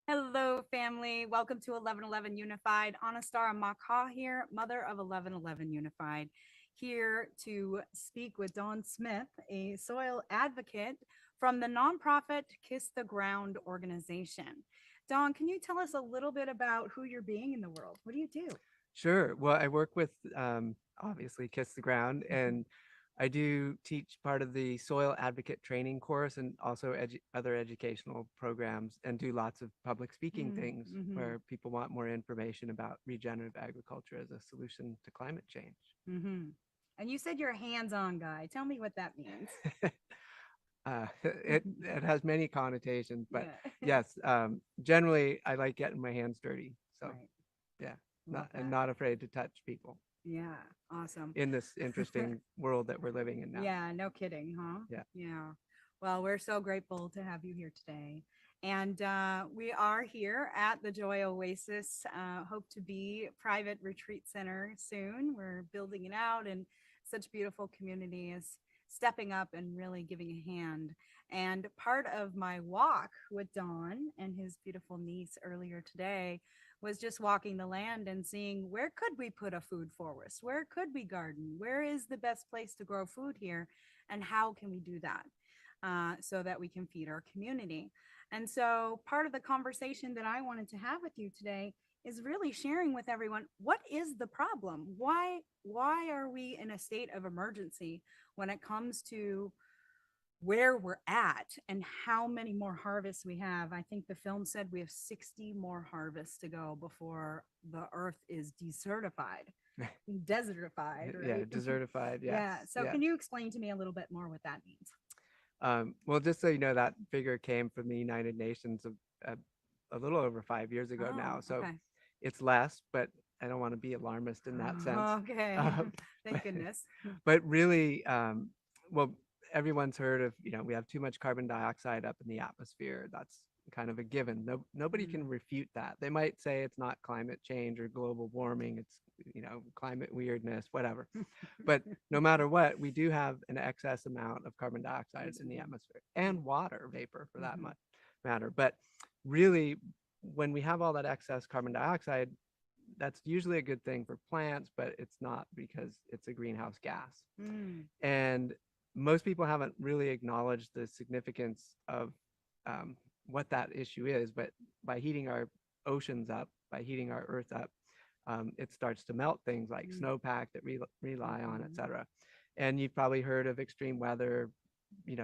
Hello, family. Welcome to 1111 Unified. Anistara Makha here, mother of 1111 Unified, here to speak with Dawn Smith, a soil advocate from the nonprofit Kiss the Ground organization. Dawn, can you tell us a little bit about who you're being in the world? What do you do? Sure. Well, I work with obviously Kiss the Ground, and I do teach part of the soil advocate training course and also other educational programs, and do lots of public speaking things Mm-hmm. where people want more information about regenerative agriculture as a solution to climate change. Mm-hmm. And you said you're a hands-on guy. Tell me what that means. It has many connotations, but Yeah. yes, generally I like getting my hands dirty. So Right. yeah, Love and that. not afraid to touch people Yeah. Awesome. in this interesting world that we're living in now. Yeah, no kidding, huh? Yeah. Yeah. Well, we're so grateful to have you here today. And we are here at the Joy Oasis. Hope to be private retreat center soon. We're building it out, and such beautiful community is stepping up and really giving a hand. And part of my walk with Don and his beautiful niece earlier today was just walking the land and seeing where could we put a food forest, where could we garden, where is the best place to grow food here, and how can we do that so that we can feed our community. And so part of the conversation that I wanted to have with you today is really sharing with everyone, what is the problem, why are we in a state of emergency when it comes to where we're at and how many more harvests we have. I think the film said we have 60 more harvests to go before the earth is desertified, desertified, Yeah, right? desertified. Yes, Yeah. So yes. can you explain to me a little bit more what that means? Well, just so you know, that figure came from the United Nations a little over 5 years ago Oh, now. So okay. it's less, but I don't want to be alarmist in that sense. Okay. Um, but, Thank goodness. but really, well, everyone's heard of, we have too much carbon dioxide up in the atmosphere. That's kind of a given. Nobody Mm, can refute that. They might say it's not climate change or global warming. It's, climate weirdness, whatever. But no matter what, we do have an excess amount of carbon dioxide yes, in we the do. atmosphere Yeah. and water vapor for that Hmm. matter. But really, when we have all that excess carbon dioxide, that's usually a good thing for plants, but it's not because it's a greenhouse gas. Mm, And most people haven't really acknowledged the significance of what that issue is. But by heating our oceans up, by heating our earth up, it starts to melt things like mm, snowpack that we rely on, et hmm. cetera. And you've probably heard of extreme weather,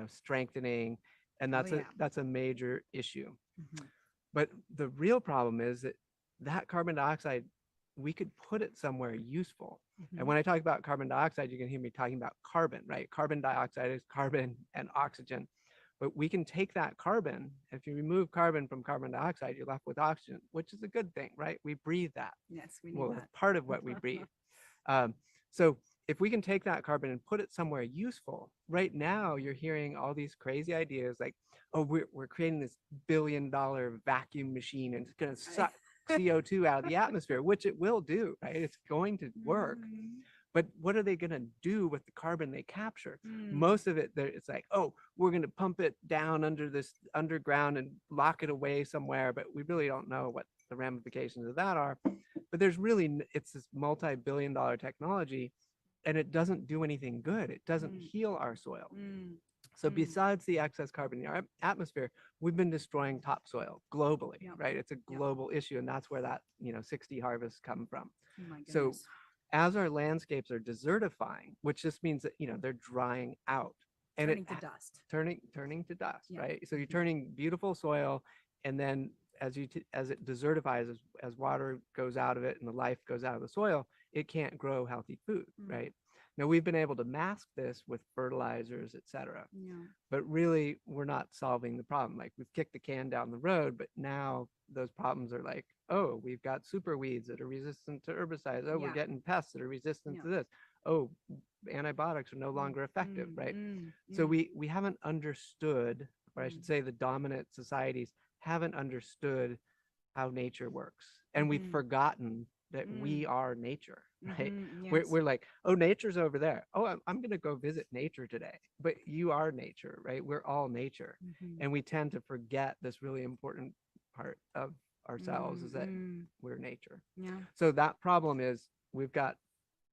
strengthening, and Oh, that's yeah. a major issue. Hmm. But the real problem is that carbon dioxide, we could put it somewhere useful. And Hmm. when I talk about carbon dioxide, you can hear me talking about carbon, right? Carbon dioxide is carbon and oxygen. But we can take that carbon. If you remove carbon from carbon dioxide, you're left with oxygen, which is a good thing, right? We breathe that. Yes, we need Well, it's that. part of what we breathe. So if we can take that carbon and put it somewhere useful, right now you're hearing all these crazy ideas like, oh, we're creating this $1 billion vacuum machine and it's going to Right. suck CO2 out of the atmosphere, which it will do, right? It's going to work. Mhm. But what are they going to do with the carbon they capture? Mm. Most of it, it's like, oh, we're going to pump it down under this underground and lock it away somewhere. But we really don't know what the ramifications of that are. But there's really, it's this multi-billion-dollar technology, and it doesn't do anything good. It doesn't Mm. heal our soil. Mm. So Mm. besides the excess carbon in our atmosphere, we've been destroying topsoil globally, Yep. right? It's a Yep. global issue, and that's where that 60 harvests come from. Oh my So goodness. as our landscapes are desertifying, which just means that they're drying out, and Turning to dust. turning to dust, Yeah. right? So you're Hmm. turning beautiful soil, and then as it desertifies, as water goes out of it and the life goes out of the soil, it can't grow healthy food, Mm. right? Now we've been able to mask this with fertilizers, etc. Yeah. But really we're not solving the problem. Like, we've kicked the can down the road, but now those problems are like, oh, we've got super weeds that are resistant to herbicides. Oh, we're Yeah. getting pests that are resistant Yeah. to this. Oh, antibiotics are no Mm. longer effective, Mm. right? Mm. So Mm. we haven't understood, or I should Mm. say the dominant societies haven't understood how nature works. And we've Mm. forgotten that we Mm. are nature, right? Mm-hmm. We're, Yes. we're like, oh, nature's over there. Oh, I'm going to go visit nature today. But you are nature, right? We're all nature. Mm-hmm. And we tend to forget this really important part of ourselves, is that Mm. we're nature. Yeah. So that problem is we've got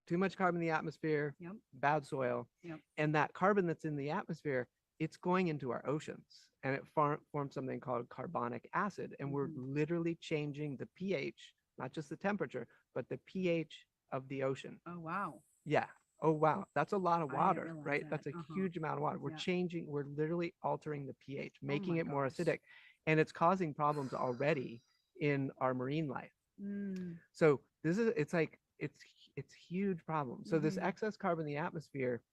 too much carbon in the atmosphere, Yep. bad soil, Yep. and that carbon that's in the atmosphere, it's going into our oceans, and it forms something called carbonic acid, and we're Mhm. literally changing the pH, not just the temperature, but the pH of the ocean. Oh, wow. Yeah. Oh, wow. That's a lot of I didn't water, realize right? that. That's a Uh-huh. huge amount of water. We're Yeah. changing, we're literally altering the pH, Oh making my it more gosh. acidic, and it's causing problems already in our marine life. Mm. So it's like, it's huge problem. So this Mhm. excess carbon in the atmosphere,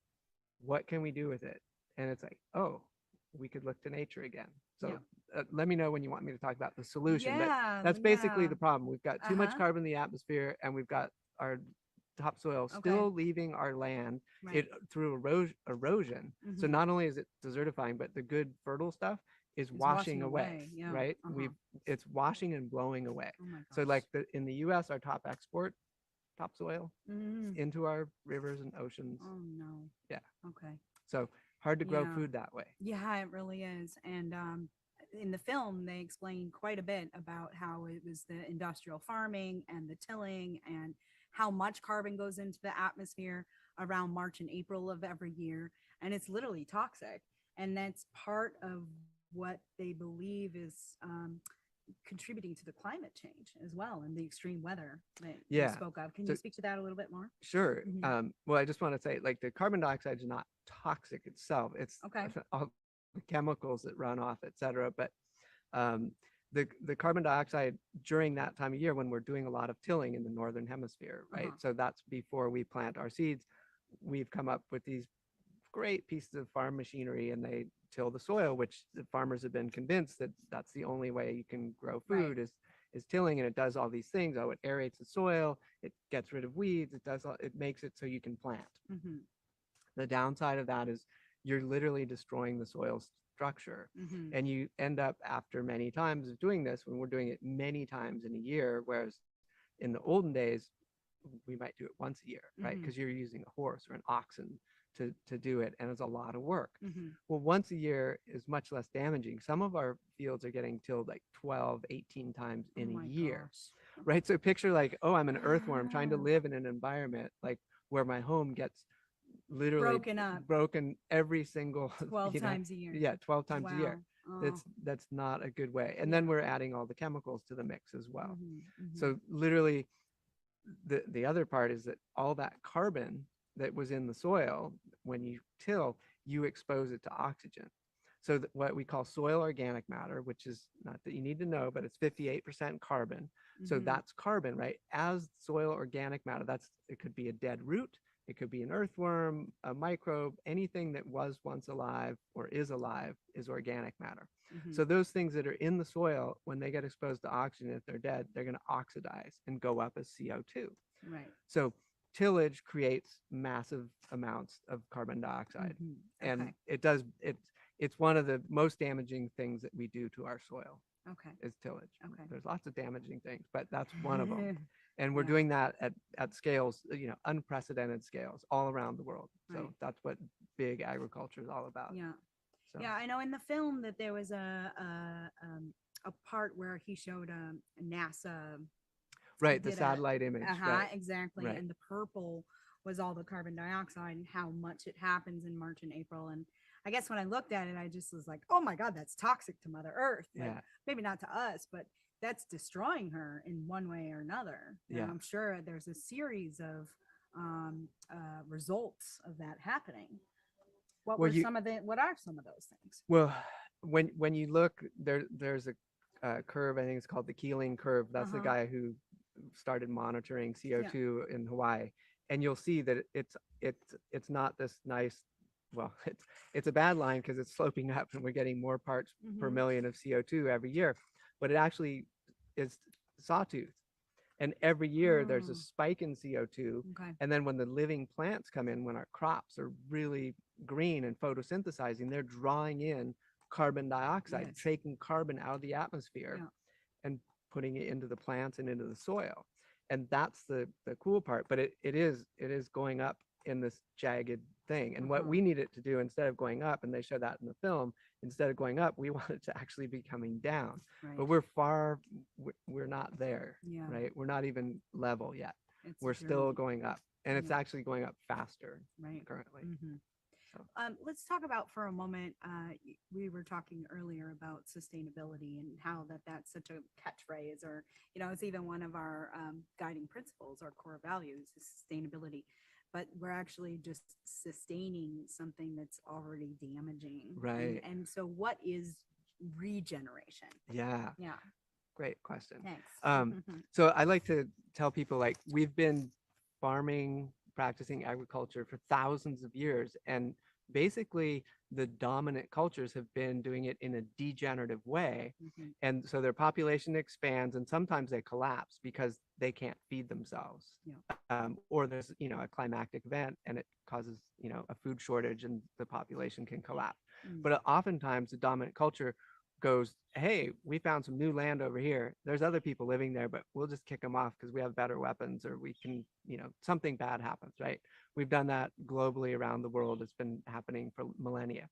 what can we do with it? And it's like, oh, we could look to nature again. So Yeah. let me know when you want me to talk about the solution, but Yeah. that's basically Yeah. the problem. We've got too much Uh-huh. carbon in the atmosphere, and we've got our topsoil Okay. still leaving our land Right. it through erosion. So Mhm. not only is it desertifying, but the good fertile stuff is It's washing washing away, away. Yeah. right? Uh-huh. It's washing and blowing away. Oh my So gosh. like in the US, our top export topsoil Mm. into our rivers and oceans. Oh no. Yeah. Okay. So hard to grow Yeah. food that way. Yeah, it really is. And in the film, they explain quite a bit about how it was the industrial farming and the tilling and how much carbon goes into the atmosphere around March and April of every year. And it's literally toxic. And that's part of what they believe is contributing to the climate change as well and the extreme weather that you Yeah. spoke of. Can So you speak to that a little bit more? sure. Mhm. Well, I just want to say, like, the carbon dioxide is not toxic itself. It's Okay. all the chemicals that run off, et cetera. But um, the carbon dioxide during that time of year when we're doing a lot of tilling in the northern hemisphere, right? Uh-huh. So that's before we plant our seeds. We've come up with these great pieces of farm machinery, and they till the soil, which the farmers have been convinced that that's the only way you can grow Right. food is tilling, and it does all these things. Oh, it aerates the soil, it gets rid of weeds, it makes it so you can plant. Mm-hmm. The downside of that is you're literally destroying the soil structure, Mm-hmm. and you end up, after many times of doing this, when we're doing it many times in a year, whereas in the olden days we might do it once a year, right? Mm-hmm. Because you're using a horse or an oxen to do it, and it's a lot of work. Mm-hmm. Well, once a year is much less damaging. Some of our fields are getting tilled like 12, 18 times Oh in a my year, gosh. right? So picture like, oh, I'm an earthworm trying to Wow. live in an environment like where my home gets literally Broken up broken every single 12 times a year. yeah, 12 times a year. Wow. Oh, That's not a good way. And yeah. then we're adding all the chemicals to the mix as well. Mm-hmm. Mm-hmm. So literally the other part is that all that carbon that was in the soil, when you till, you expose it to oxygen. So what we call soil organic matter, which is not that you need to know, but it's 58% carbon. So Mm-hmm. that's carbon, right? As soil organic matter, it could be a dead root, it could be an earthworm, a microbe, anything that was once alive or is alive is organic matter. Mm-hmm. So those things that are in the soil, when they get exposed to oxygen, if they're dead, they're going to oxidize and go up as CO2. Right. So tillage creates massive amounts of carbon dioxide, Mm-hmm. and Okay. it's one of the most damaging things that we do to our soil Okay. is tillage. Okay. There's lots of damaging things, but that's one of them. And we're Yeah. doing that at scales, unprecedented scales all around the world. So Right. that's what big agriculture is all about. Yeah. So Yeah. I know in the film that there was a part where he showed NASA right, the did a satellite image, right, exactly, right. and the purple was all the carbon dioxide and how much it happens in March and April. And I guess when I looked at it, I just was like, oh my God, that's toxic to Mother Earth. Like, Yeah. maybe not to us, but that's destroying her in one way or another. And Yeah. I'm sure there's a series of results of that happening. What Well, were some of the what are some of those things? well, when you look there's a curve. I think it's called the Keeling curve. That's the Uh-huh. guy who started monitoring CO2 in Hawaii, and you'll see that it's not this nice. Well, it's a bad line because it's sloping up, and we're getting more parts per Mhm. million of CO2 every year, but it actually is sawtooth. And every year there's a Oh, spike in CO2. okay. And then when the living plants come in, when our crops are really green and photosynthesizing, they're drawing in carbon dioxide, Yes. taking carbon out of the atmosphere Yeah. and putting it into the plants and into the soil. And that's the cool part. But it is going up in this jagged thing. And what Uh-huh. we need it to do, instead of going up, and they show that in the film, instead of going up, we want it to actually be coming down. Right. But we're not there, Yeah. right? We're not even level yet. It's a We're still journey. going up, and it's Yeah. actually going up faster Right. currently. Mhm. So Let's talk about for a moment. We were talking earlier about sustainability and how that's such a catchphrase, or it's even one of our guiding principles, our core values is sustainability. But we're actually just sustaining something that's already damaging. Right. And so, what is regeneration? yeah, Yeah. great question. Thanks. So I like to tell people, like, we've been farming, practicing agriculture for thousands of years, and basically the dominant cultures have been doing it in a degenerative way. Mhm. And so their population expands, and sometimes they collapse because they can't feed themselves. Yeah. Or there's, a climactic event and it causes, a food shortage and the population can collapse. Mm. But oftentimes the dominant culture goes, hey, we found some new land over here. There's other people living there, but we'll just kick them off because we have better weapons, or we can, something bad happens, right? We've done that globally around the world. It's been happening for millennia.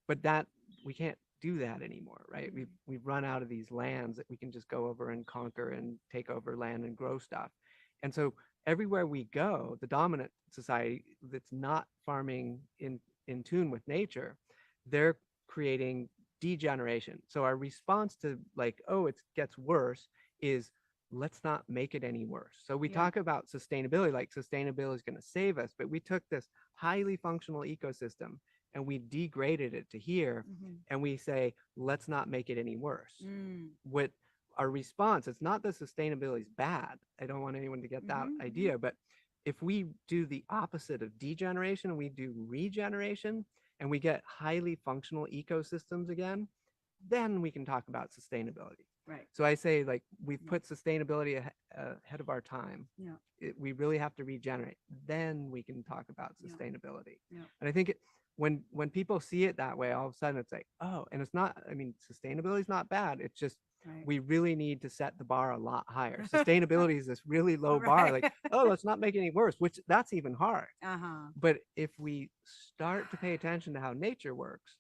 But that we can't do that anymore, right? We've run out of these lands that we can just go over and conquer and take over land and grow stuff. And so everywhere we go, the dominant society that's not farming in tune with nature, they're creating degeneration. So our response to, like, oh, it gets worse, is let's not make it any worse. So we Yeah. talk about sustainability, like sustainability is going to save us, but we took this highly functional ecosystem and we degraded it to here, Mhm. and we say, let's not make it any worse. Mm. What our response, it's not that sustainability is bad. I don't want anyone to get that Mhm, idea, but if we do the opposite of degeneration, we do regeneration, and we get highly functional ecosystems again, then we can talk about sustainability. Right. So I say, like, we've Yeah. put sustainability ahead of our time. Yeah. We really have to regenerate. Then we can talk about Yeah. sustainability. Yeah. And I think when people see it that way, all of a sudden it's like, oh, and it's not, I mean, sustainability is not bad. It's just, Right. we really need to set the bar a lot higher. Sustainability is this really low bar, like, Right. oh, let's not make it any worse, which that's even hard. Uh-huh. But if we start to pay attention to how nature works,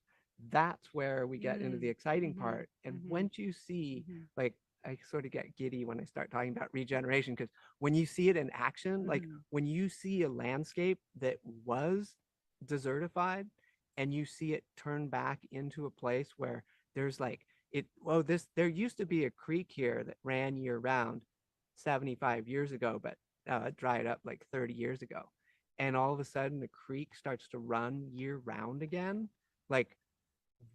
that's where we get into the exciting Mhm, part. And mhm, once you see, mhm, like, I sort of get giddy when I start talking about regeneration, because when you see it in action, like mhm. when you see a landscape that was desertified and you see it turn back into a place where there's like there used to be a creek here that ran year round 75 years ago, but it dried up like 30 years ago. And all of a sudden the creek starts to run year round again. Like,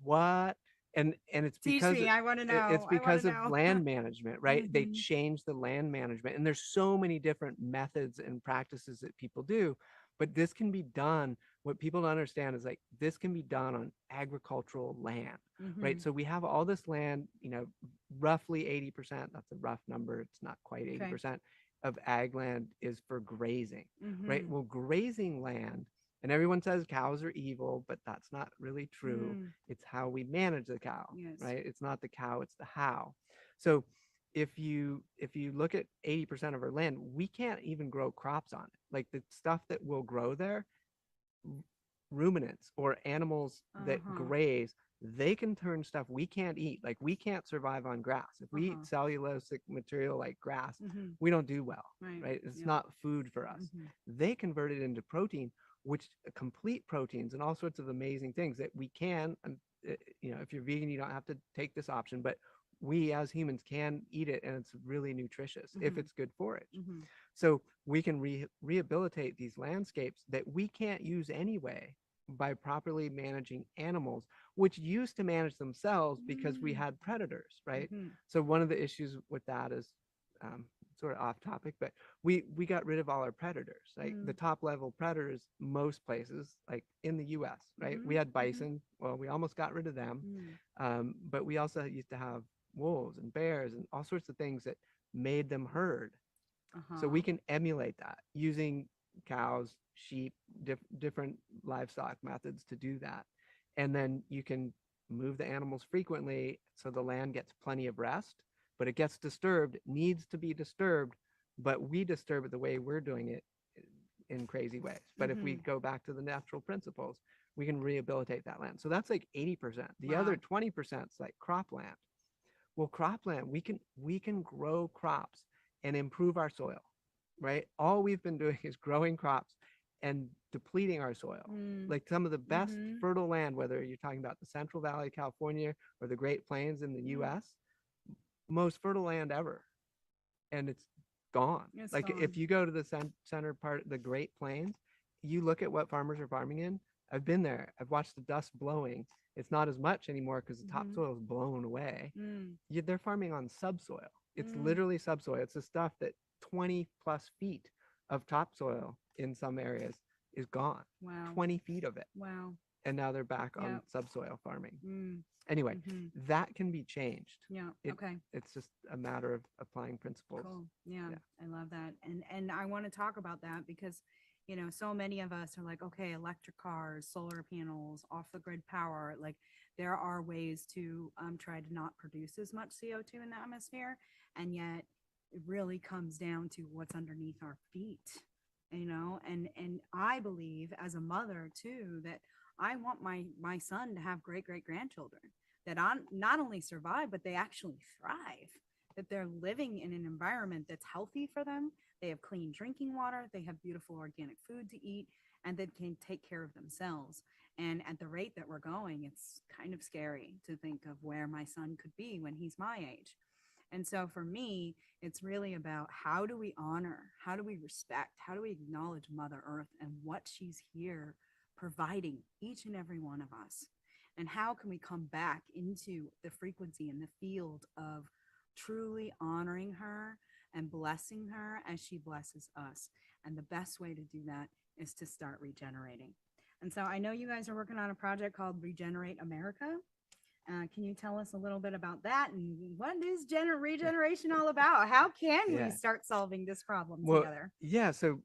what? And it's Teach because me. I want to it's know. I want to because of know. land management, right? They Mhm. changed the land management, and there's so many different methods and practices that people do, but this can be done. What people don't understand is, like, this can be done on agricultural land, right? Mhm. So we have all this land, roughly 80%, that's a rough number, it's not quite Okay. 80% of ag land is for grazing, right? Mhm. Well, grazing land, and everyone says cows are evil, but that's not really true. Mm. It's how we manage the cow, Yes. right? It's not the cow, it's the how. So if you look at 80% of our land, we can't even grow crops on it. Like, the stuff that will grow there, ruminants or animals that Uh-huh. graze, they can turn stuff we can't eat. Like, we can't survive on grass. If we eat cellulosic material like grass, Mhm. we don't do well, Right. right? It's Yeah. not food for us. Mhm. They convert it into protein, which complete proteins and all sorts of amazing things that we can, if you're vegan, you don't have to take this option, but we as humans can eat it, and it's really nutritious if Mhm. it's good forage. Mhm. So we can rehabilitate these landscapes that we can't use anyway by properly managing animals, which used to manage themselves because we had predators, right? Mhm. So one of the issues with that is, sort of off topic, but we got rid of all our predators, right? The Mm. top level predators, most places, like in the US, right? We Mhm. had Mhm. bison. Well, we almost got rid of them. Mm. But we also used to have wolves and bears and all sorts of things that made them herd. So we Uh-huh. can emulate that using cows, sheep, different livestock methods to do that. And then you can move the animals frequently so the land gets plenty of rest, but it gets disturbed, needs to be disturbed, but we disturb it the way we're doing it in crazy ways. But if we Mhm. go back to the natural principles, we can rehabilitate that land. So that's like 80%. The Wow. other 20% is like cropland. Well, cropland, we can grow crops and improve our soil, right? All we've been doing is growing crops and depleting our soil. Mm. Like some of the best Mhm. fertile land, whether you're talking about the Central Valley of California or the Great Plains in the Mm. US, most fertile land ever. And it's gone. It's Like if gone. you go to the center part of the Great Plains, you look at what farmers are farming in. I've been there. I've watched the dust blowing. It's not as much anymore because the Mhm. topsoil is blown away. Mm. They're farming on subsoil. It's Mm. literally subsoil. It's the stuff that 20 plus feet of topsoil in some areas is gone. Wow. 20 feet of it. Wow. And now they're back on Yep. subsoil farming. Mm. Anyway, Mhm. that can be changed. Yeah. It, Okay. it's just a matter of applying principles. Cool. Yeah, Yeah. I love that. And I want to talk about that because, so many of us are like, okay, electric cars, solar panels, off the grid power. Like there are ways to try to not produce as much CO2 in the atmosphere. And yet it really comes down to what's underneath our feet, and I believe as a mother too, that I want my son to have great grandchildren that on not only survive, but they actually thrive, that they're living in an environment that's healthy for them. They have clean drinking water, they have beautiful organic food to eat, and they can take care of themselves. And at the rate that we're going, it's kind of scary to think of where my son could be when he's my age. And so for me, it's really about how do we honor, how do we respect, how do we acknowledge Mother Earth and what she's here providing each and every one of us? And how can we come back into the frequency and the field of truly honoring her and blessing her as she blesses us? And the best way to do that is to start regenerating. And so I know you guys are working on a project called Regenerate America. Can you tell us a little bit about that and what is regeneration all about? How can we Yeah. start solving this problem Well, together? yeah. So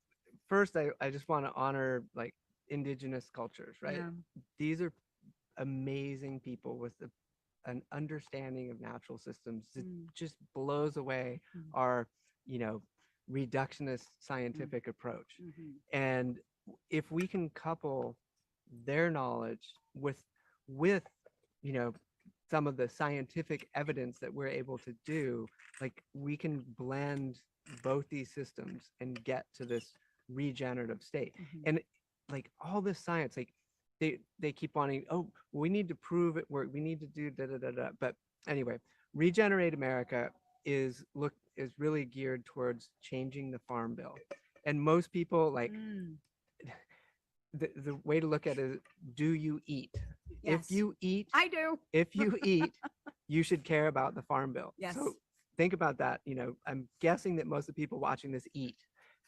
first, I just want to honor like indigenous cultures, right? Yeah. These are amazing people with an understanding of natural systems that Mm. just blows away Mm. our, you know, reductionist scientific approach. Mhm. And if we can couple their knowledge with you know some of the scientific evidence that we're able to do, like we can blend both these systems and get to this regenerative state. Mhm. And like all this science, like they keep wanting, oh, we need to prove it work, we need to do da da da da. But anyway, Regenerate America is really geared towards changing the farm bill. And most people like Mm. the way to look at it is, do you eat? Yes. If you eat, I do. if you eat, you should care about the farm bill. Yes. So think about that. I'm guessing that most of the people watching this eat.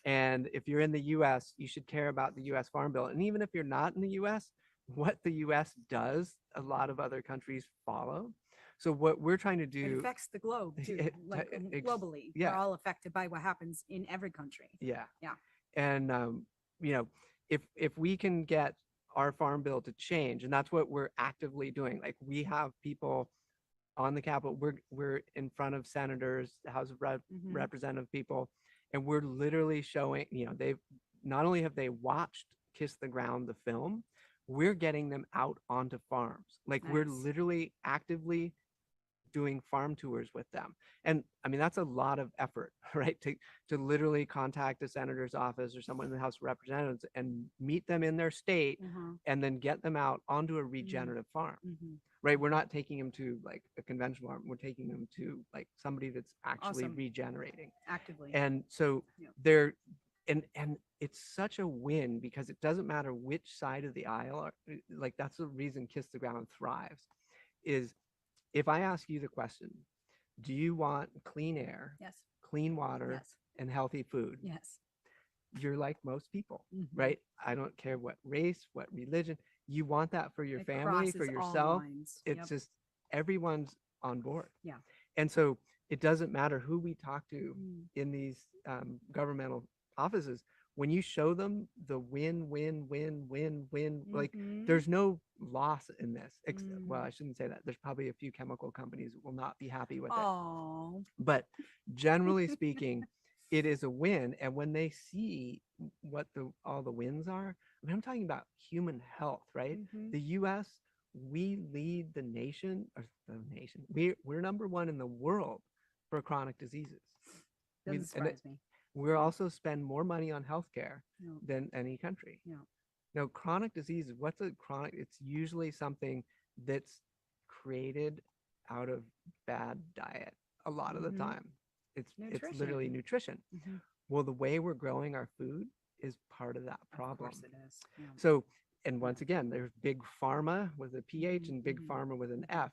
And if you're in the US, you should care about the US farm bill. And even if you're not in the US, what the US does, a lot of other countries follow. So what we're trying to It do, affects the globe too. Like globally, we're yeah, all affected by what happens in every country. yeah. Yeah. And you know, if we can get our farm bill to change, and that's what we're actively doing. Like we have people on the Capitol, we're in front of senators, the House of Mhm. Representative people, and we're literally showing, they've not only have they watched Kiss the Ground, the film, we're getting them out onto farms. Like we're Nice. literally actively doing farm tours with them. And I mean, that's a lot of effort, right? To literally contact a senator's office or someone in the House of Representatives and meet them in their state Mhm. and then get them out onto a regenerative farm, Mhm. right? We're not taking them to like a conventional farm. We're taking them to like somebody that's actually Awesome. regenerating. Actively. And so Yeah. they're, and it's such a win because it doesn't matter which side of the aisle, like that's the reason Kiss the Ground thrives, is if I ask you the question, do you want clean air, Yes. clean water, Yes. and healthy food? Yes. You're like most people, Mhm. right? I don't care what race, what religion. You want that for your It family, for crosses all yourself. lines. It's Yep. just everyone's on board. Yeah. And so it doesn't matter who we talk to Mm. in these governmental offices. When you show them the win, win, win, win, win, like Mhm. there's no loss in this. Well, Mm. I shouldn't say that. There's probably a few chemical companies that will not be happy with it. Oh. But generally speaking, it is a win. And when they see what all the wins are, I mean, I'm talking about human health, right? Mm-hmm. The US, we lead the nation, or the nation, we're number one in the world for chronic diseases. Doesn't surprise me. We also spend more money on healthcare No. than any country. No. Now, chronic diseases, what's a chronic? It's usually something that's created out of bad diet a lot of the Mm-hmm. time. It's literally Nutrition. nutrition. Mm-hmm. Well, the way we're growing our food is part of that Of problem. course it is. Yeah. So, and once again, there's big pharma with a PH Mm-hmm. and big Mm-hmm. pharma with an F.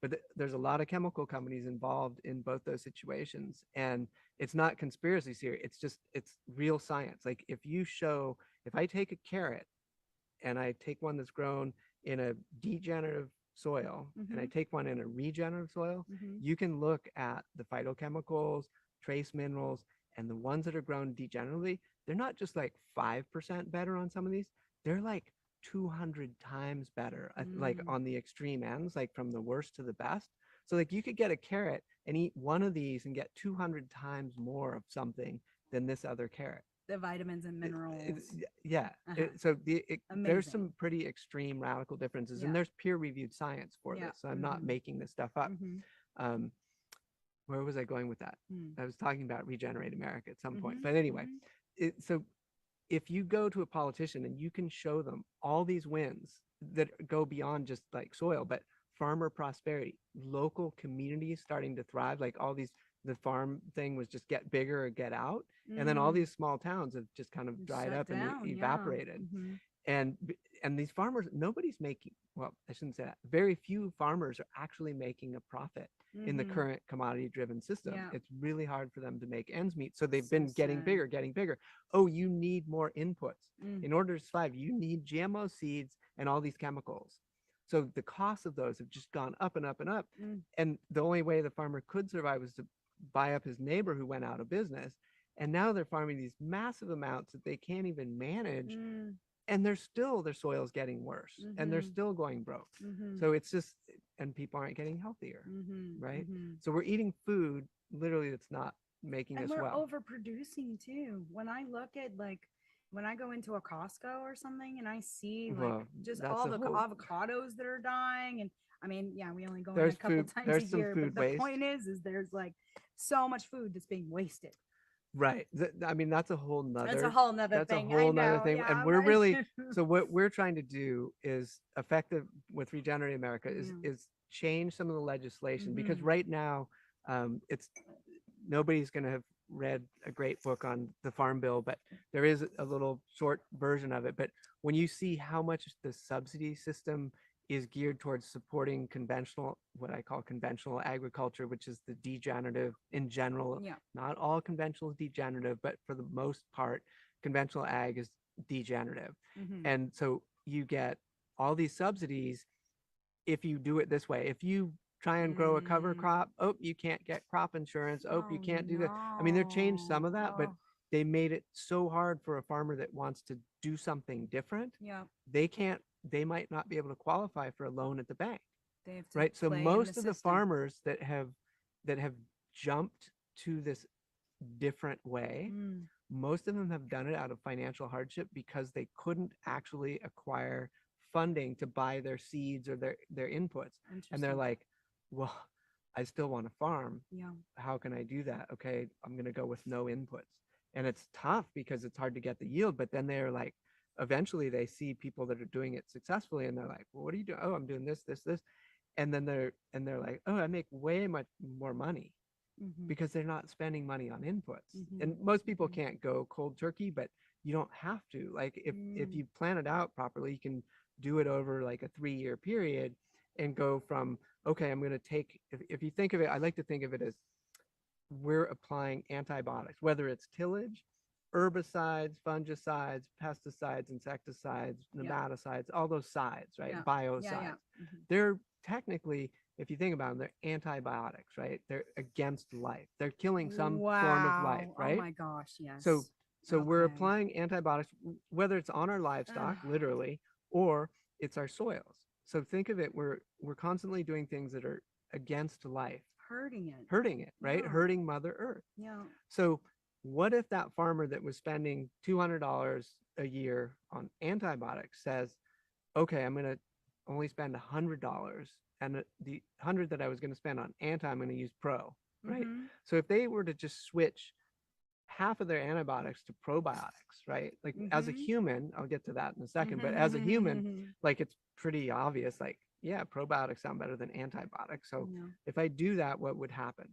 But there's a lot of chemical companies involved in both those situations. And it's not conspiracy theory. It's just, it's real science. Like if I take a carrot and I take one that's grown in a degenerative soil and I Mm-hmm. take one in a regenerative soil, Mm-hmm. you can look at the phytochemicals, trace minerals, and the ones that are grown degeneratively, they're not just like 5% better on some of these, they're like 200 times better, like Mm. on the extreme ends, like from the worst to the best. So like you could get a carrot and eat one of these and get 200 times more of something than this other carrot. The vitamins and minerals. Yeah. Uh-huh. There's some Amazing. pretty extreme radical differences, and Yeah. there's peer-reviewed science for Yeah. this. So I'm not Mm-hmm. making this stuff up. Mm-hmm. Um, where was I going with that? Mm. I was talking about Regenerate America at some point. Mm-hmm. But anyway, Mm-hmm. so if you go to a politician and you can show them all these wins that go beyond just like soil, but farmer prosperity, local communities starting to thrive, like all these, the farm thing was just get bigger or get out. And then all Mm. these small towns have just kind of dried Shut up and down. Yeah. evaporated. Mm-hmm. And these farmers, nobody's making, well, I shouldn't say that. Very few farmers are actually making a profit in the Mm-hmm. current commodity driven system. Yeah. It's really hard for them to make ends meet. So they've So been getting sad. bigger, getting bigger. Oh, you need more inputs. Mm. In order to survive, you need GMO seeds and all these chemicals. So the cost of those have just gone up and up and up. Mm. And the only way the farmer could survive was to buy up his neighbor who went out of business. And now they're farming these massive amounts that they can't even manage. Mm. And they're still, their soil's getting worse and they're Mm-hmm. still going broke. Mm-hmm. So it's just, and people aren't getting healthier, Mm-hmm. right? Mm-hmm. So we're eating food literally that's not making And us we're well. overproducing too. When I look at like when I go into a Costco or something and I see like Well, just that's all a the whole, avocados that are dying, and I mean, yeah, we only go in a there's couple food, times a there's some year, food but the waste. point is there's like so much food that's being wasted. Right. I mean, That's a whole nother that's a thing. I whole nother know. thing. And Yeah. we're really, so what we're trying to do is effective with Regenerate America Yeah. is change some of the legislation because Mhm. right now it's, nobody's going to have read a great book on the farm bill, but there is a little short version of it. But when you see how much the subsidy system is geared towards supporting conventional, what I call conventional agriculture, which is the degenerative in general, Yeah. not all conventional is degenerative, but for the most part, conventional ag is degenerative. Mhm. And so you get all these subsidies if you do it this way. If you try and grow a cover Mm. crop, oh, you can't get crop insurance. Oh, you Oh can't do that. I mean, they've changed some of no. that, but Oh, they made it so hard for a farmer that wants to do something different. yeah. They can't, they might not be able to qualify for a loan at the bank, They have to right? So play in the most of the system. farmers that have jumped to this different way, Mm. most of them have done it out of financial hardship because they couldn't actually acquire funding to buy their seeds or their inputs. And they're Interesting. like, well, I still want to farm. Yeah. How can I do that? Okay, I'm going to go with no inputs. And it's tough because it's hard to get the yield, but then they're like, eventually they see people that are doing it successfully and they're like, well, what are you doing? Oh, I'm doing this, this, this. And then they're like, oh, I make way much more money Mhm. because they're not spending money on inputs. Mhm. And most people Mhm. can't go cold turkey, but you don't have to. Like if Mm. you plan it out properly, you can do it over like a 3-year period and go from, okay, I'm going to take, if you think of it, I like to think of it as we're applying antibiotics, whether it's tillage, herbicides, fungicides, pesticides, insecticides, Yeah. nematicides, all those sides, right? Yeah. Biocides. Yeah. Mhm. They're technically, if you think about them, they're antibiotics, right? They're against life. They're killing some form of life, Wow. Oh right? my gosh. Yes. So we're Okay. applying antibiotics, whether it's on our livestock, Ugh. literally, or it's our soils. So think of it, we're constantly doing things that are against life, Hurting it. hurting it, right? Yeah. Hurting Mother Earth. Yeah. So What if that farmer that was spending $200 a year on antibiotics says, okay, I'm going to only spend $100, and the 100 that I was going to spend on anti, I'm going to use pro, right? Mm-hmm. So if they were to just switch half of their antibiotics to probiotics, right? Like as a Mm-hmm. human, I'll get to that in a second, but as a human, Mm-hmm. like it's pretty obvious, like, yeah, probiotics sound better than antibiotics. So No. if I do that, what would happen?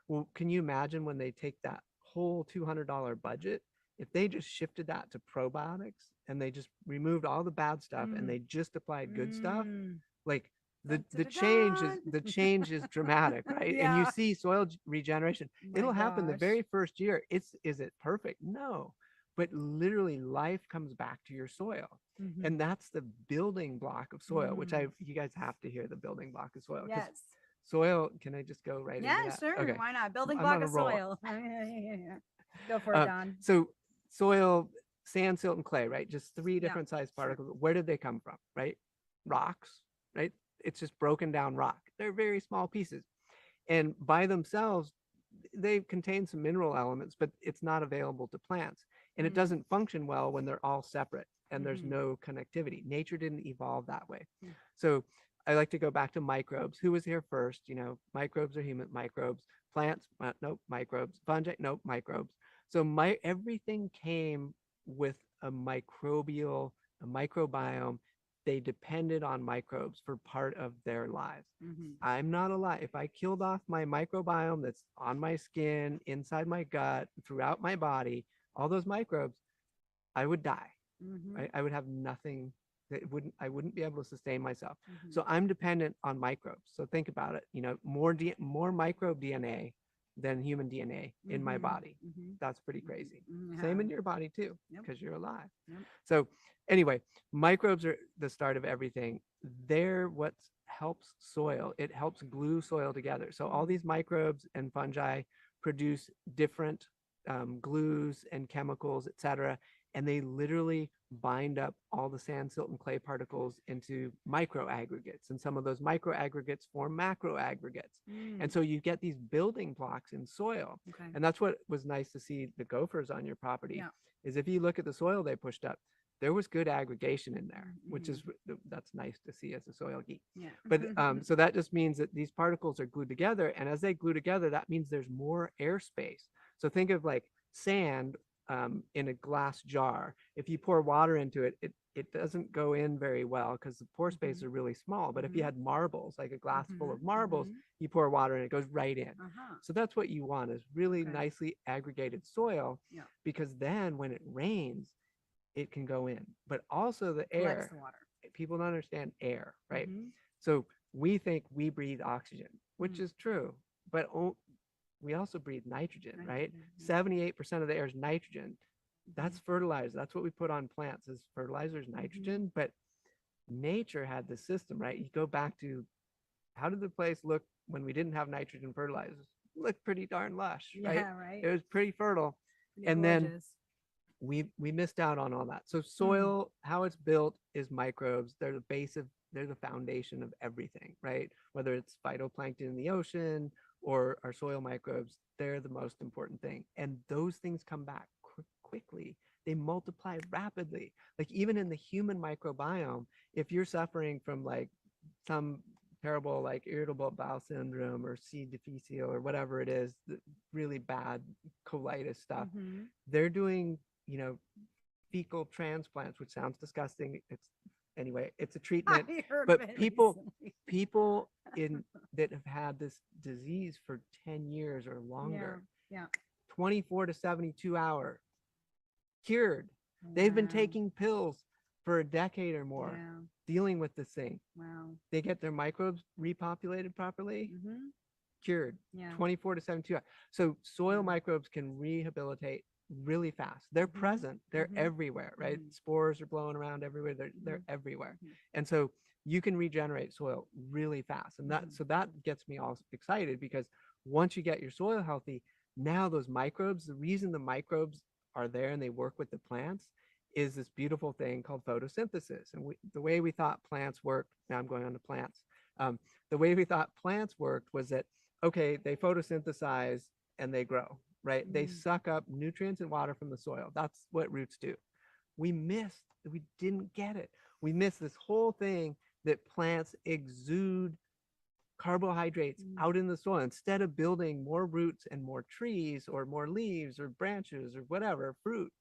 Well, can you imagine when they take that whole $200 budget, if they just shifted that to probiotics and they just removed all the bad stuff and Mm. they just applied good stuff, Mm. like Dun, dun, the dun, change is dun. the change is dramatic, right? And you Yeah. see soil regeneration. My It'll happen the gosh. very first year. Is it perfect? No, but literally life comes back to your soil, Mm-hmm. and that's the building block of soil. Which Mm. you guys have to hear the building block of soil, because Yes. soil. Can I just go right Yeah, into that? sure. Okay, Why not? Building I'm block on a of roll. soil. Go for it, Don. So soil, sand, silt, and clay, right? Just three Yeah. different size particles. Where did they come from, right? Rocks, right? It's just broken down rock. They're very small pieces. And by themselves, they contain some mineral elements, but it's not available to plants. And it Mm. doesn't function well when they're all separate and there's Mm-hmm. no connectivity. Nature didn't evolve that way. Mm. So I like to go back to microbes. Who was here first? You know, microbes are human microbes. Plants, nope, microbes. Fungi, nope, microbes. So everything came with a microbiome. They depended on microbes for part of their lives. Mm-hmm. I'm not alive. If I killed off my microbiome that's on my skin, inside my gut, throughout my body, all those microbes, I would die. Mm-hmm. Right? I would have nothing. I wouldn't be able to sustain myself. Mm-hmm. So I'm dependent on microbes. So think about it. You know, more microbe DNA than human DNA in my Mm-hmm. body. Mm-hmm. That's pretty crazy. Mm-hmm. Same in your body too, Yep. because you're alive. Yep. So anyway, microbes are the start of everything. They're what helps soil. It helps glue soil together. So all these microbes and fungi produce different glues and chemicals, etc. And they literally bind up all the sand, silt, and clay particles into micro aggregates. And some of those micro aggregates form macro aggregates. Mm. And so you get these building blocks in soil. Okay. And that's what was nice to see the gophers on your property. Yeah. Is if you look at the soil they pushed up, there was good aggregation in there, Mm-hmm. which is that's nice to see as a soil geek. Yeah. But so that just means that these particles are glued together, and as they glue together, that means there's more airspace. So think of like sand in a glass jar. If you pour water into it, it doesn't go in very well because the pore spaces are really small. But if you had marbles, like a glass full of marbles, you pour water and it goes right in. Uh-huh. So that's what you want, is really Okay. nicely aggregated soil, Yeah. because then when it rains, it can go in. But also the Collects air, the water. people don't understand air, right? Mhm. So we think we breathe oxygen, which Mm. is true, but we also breathe nitrogen, right? Nitrogen, yeah. 78% of the air is nitrogen. That's fertilizer. That's what we put on plants as fertilizers, nitrogen. But nature had the system, right? You go back to, how did the place look when we didn't have nitrogen fertilizers? It looked pretty darn lush, right? Yeah, right. It was pretty fertile. Pretty And gorgeous. then we missed out on all that. So soil, how it's built is microbes. They're the foundation of everything, right? Whether it's phytoplankton in the ocean or our soil microbes, they're the most important thing. And those things come back quickly. They multiply rapidly. Like even in the human microbiome, if you're suffering from like some terrible like irritable bowel syndrome or C. difficile or whatever it is, the really bad colitis stuff, they're doing, you know, fecal transplants, which sounds disgusting. It's a treatment. I heard But of it people recently. that have had this disease for 10 years or longer, Yeah. 24 to 72 hour cured. They've been Wow. taking pills for a decade or more, Yeah. dealing with this thing. Wow. They get their microbes repopulated properly, Mm-hmm. cured. Yeah. 24 to 72 hours. So soil microbes can rehabilitate really fast. They're present. They're everywhere, right? Spores are blowing around everywhere. They're everywhere. And so you can regenerate soil really fast. And that gets me all excited, because once you get your soil healthy, now those microbes, the reason the microbes are there and they work with the plants is this beautiful thing called photosynthesis. And the way we thought plants worked, now I'm going on to plants. The way we thought plants worked was that, okay, they photosynthesize and they grow, right? They suck up nutrients and water from the soil. That's what roots do. We didn't get it. We missed this whole thing that plants exude carbohydrates out in the soil. Instead of building more roots and more trees or more leaves or branches or whatever, fruit,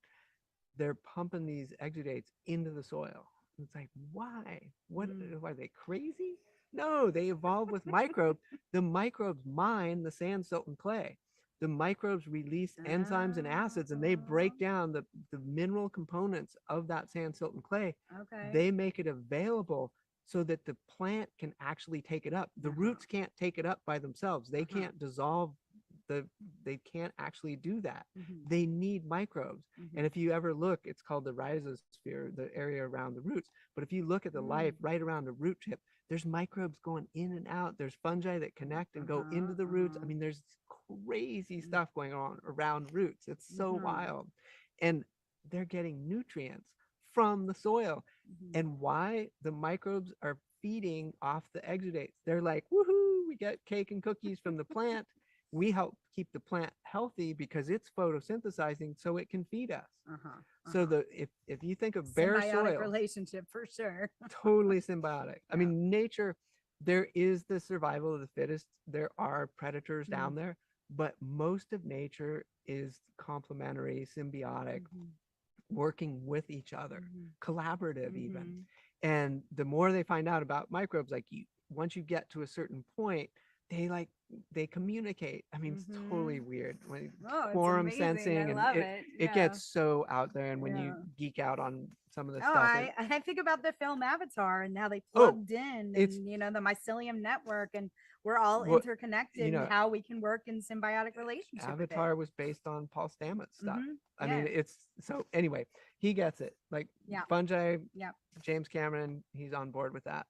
they're pumping these exudates into the soil. It's like, why? What are they crazy? No, they evolve with microbes. The microbes mine the sand, silt, and clay. The microbes release enzymes and acids, and they break down the mineral components of that sand, silt, and clay. Okay. They make it available so that the plant can actually take it up. The roots can't take it up by themselves. They can't dissolve they can't actually do that. They need microbes. And if you ever look, it's called the rhizosphere, the area around the roots. But if you look at the life right around the root tip, there's microbes going in and out. There's fungi that connect and go into the roots. I mean, there's crazy stuff going on around roots. It's so wild. And they're getting nutrients from the soil. And why? The microbes are feeding off the exudates. They're like, woohoo, we get cake and cookies from the plant. We help keep the plant healthy because it's photosynthesizing so it can feed us. So if you think of bare symbiotic soil, relationship for sure. totally symbiotic. I mean, nature, there is the survival of the fittest. There are predators down there, but most of nature is complementary, symbiotic, working with each other, collaborative even. And the more they find out about microbes, like once you get to a certain point, they communicate. I mean, it's totally weird when quorum sensing, and it gets so out there. And when you geek out on some of the stuff, I think about the film Avatar and how they plugged in, and the mycelium network, and we're all interconnected, and how we can work in symbiotic relationship. Avatar was based on Paul Stamets stuff. I mean, it's so anyway, he gets it. Like fungi, James Cameron, he's on board with that.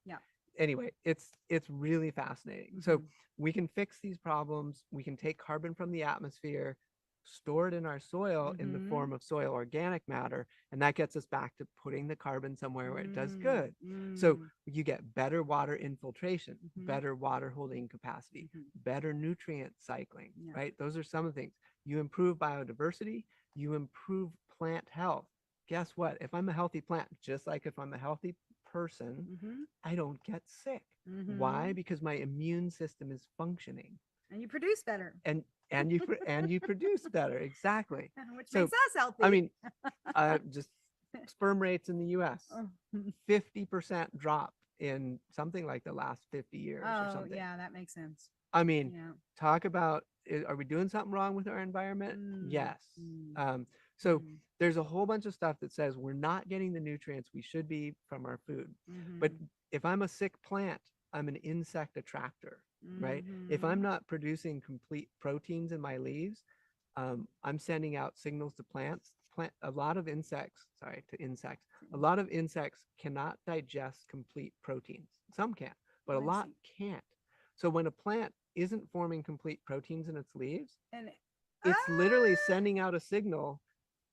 Anyway, it's really fascinating. So we can fix these problems. We can take carbon from the atmosphere, store it in our soil in the form of soil organic matter, and that gets us back to putting the carbon somewhere where it does good. So you get better water infiltration, better water holding capacity, better nutrient cycling, right? Those are some of the things. You improve biodiversity, you improve plant health. Guess what? If I'm a healthy plant, just like if I'm a healthy person, I don't get sick. Why? Because my immune system is functioning, and you produce better, and you produce better. Exactly. Which makes us healthy. I mean, just sperm rates in the US, 50% drop in something like the last 50 years or something. Yeah, that makes sense. I mean, talk about, are we doing something wrong with our environment? Yes. So there's a whole bunch of stuff that says we're not getting the nutrients we should be from our food. But if I'm a sick plant, I'm an insect attractor, right? If I'm not producing complete proteins in my leaves, I'm sending out signals to plants. A lot of insects cannot digest complete proteins. Some can, but a lot can't. So when a plant isn't forming complete proteins in its leaves, and it's literally sending out a signal.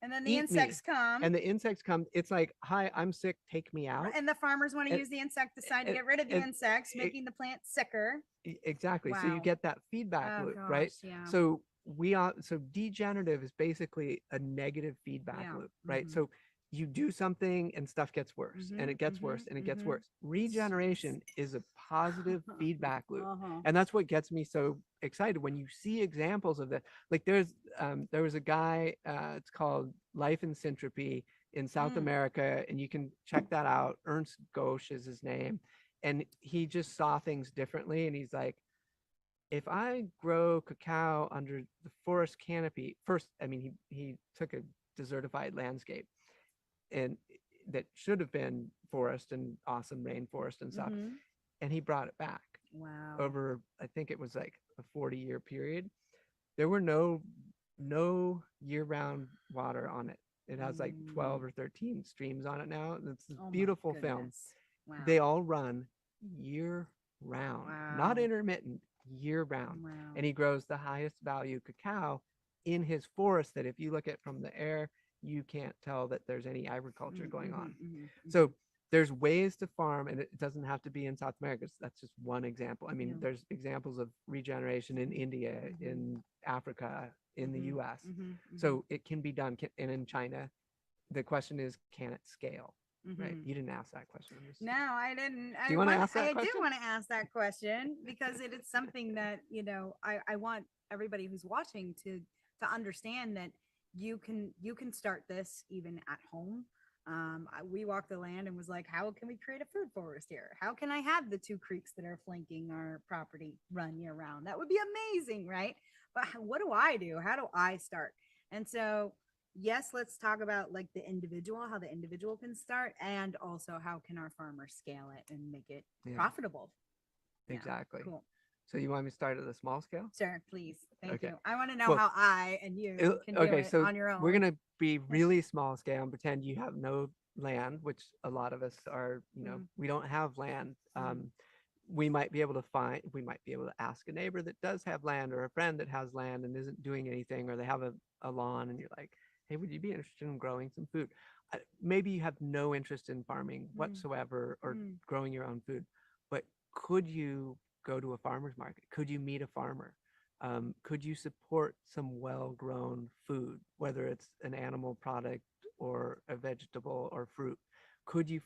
And then the insects come. And the insects come. It's like, hi, I'm sick. Take me out. And the farmers want to use the insecticide to get rid of the insects, making the plant sicker. Exactly. Wow. So you get that feedback loop, right? Yeah. So degenerative is basically a negative feedback loop, right? So you do something and stuff gets worse, and it gets worse, and it gets worse. Regeneration is a positive feedback loop. And that's what gets me so excited when you see examples of that. Like there was a guy, it's called Life in Syntropy in South America, and you can check that out. Ernst Gosch is his name. And he just saw things differently. And he's like, if I grow cacao under the forest canopy, first, I mean, he took a desertified landscape and that should have been forest and awesome rainforest and stuff. And he brought it back. Wow. Over, I think it was like a 40-year period. There were no year-round water on it. It has like 12 or 13 streams on it now. And it's this beautiful film. Wow. They all run year-round, not intermittent, year-round. Wow. And he grows the highest value cacao in his forest that if you look at from the air, you can't tell that there's any agriculture going on. So there's ways to farm, and it doesn't have to be in South America. That's just one example. I mean, Yeah. there's examples of regeneration in India, in Africa, in the US. So it can be done. And in China, the question is, can it scale? Right? You didn't ask that question. No, I didn't. Do you want to ask that I do question? want to ask that question because it is something that, I want everybody who's watching to understand that you can start this even at home. We walked the land and was like, how can we create a food forest here? How can I have the two creeks that are flanking our property run year round? That would be amazing, right? But what do I do? How do I start? And so, yes, let's talk about like the individual, how the individual can start, and also how can our farmers scale it and make it profitable. Yeah, exactly. cool. So you want me to start at a small scale? Sure, please. Thank Okay. you. I want to know Well, how I and you can do it so on your own. we're gonna be really small scale and pretend you have no land, which a lot of us are. We don't have land. We might be able to ask a neighbor that does have land, or a friend that has land and isn't doing anything, or they have a lawn, and you're like, hey, would you be interested in growing some food? Maybe you have no interest in farming whatsoever, or growing your own food, but could you go to a farmer's market? Could you meet a farmer? Could you support some well-grown food, whether it's an animal product or a vegetable or fruit? Could you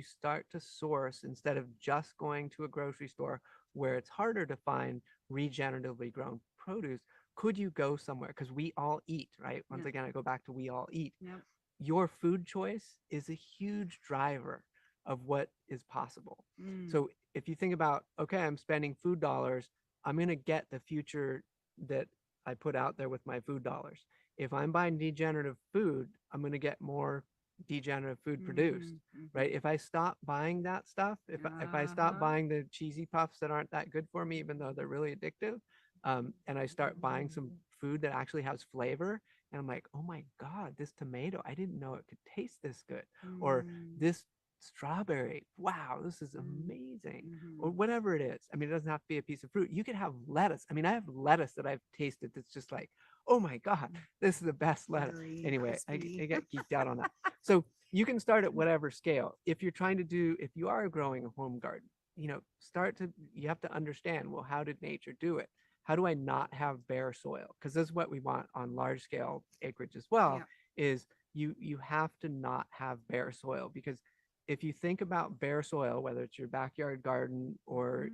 start to source, instead of just going to a grocery store where it's harder to find regeneratively grown produce? Could you go somewhere? Because we all eat, right? Once again, I go back to we all eat. Yep. Your food choice is a huge driver of what is possible. So if you think about, okay, I'm spending food dollars, I'm going to get the future that I put out there with my food dollars. If I'm buying degenerative food, I'm going to get more degenerative food produced, right? If I stop buying that stuff, if I stop buying the cheesy puffs that aren't that good for me, even though they're really addictive, and I start buying some food that actually has flavor, and I'm like, oh my God, this tomato, I didn't know it could taste this good. Or this strawberry, wow, this is amazing. Or whatever it is. I mean, it doesn't have to be a piece of fruit. You could have lettuce. I mean, I have lettuce that I've tasted that's just like, oh my God, this is the best lettuce. Anyway, I get geeked out on that. So you can start at whatever scale. If you are growing a home garden, you have to understand, well, how did nature do it? How do I not have bare soil? Because this is what we want on large scale acreage as well, is you have to not have bare soil. Because if you think about bare soil, whether it's your backyard garden or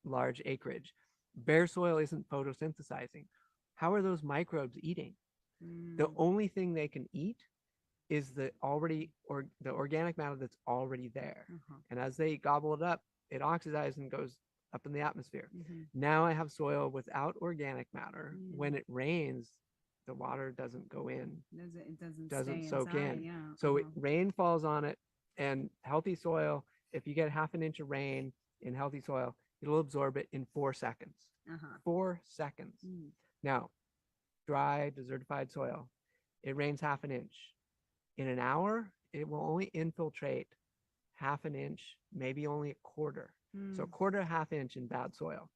large acreage, bare soil isn't photosynthesizing. How are those microbes eating? The only thing they can eat is the organic matter that's already there. And as they gobble it up, it oxidizes and goes up in the atmosphere. Now I have soil without organic matter. When it rains, the water doesn't go in. It doesn't stay soak inside, in. Yeah. So rain falls on it, and healthy soil, if you get half an inch of rain in healthy soil, it'll absorb it in 4 seconds. 4 seconds. Now, dry, desertified soil, it rains half an inch. In an hour, it will only infiltrate half an inch, maybe only a quarter. So a quarter, half inch in bad soil.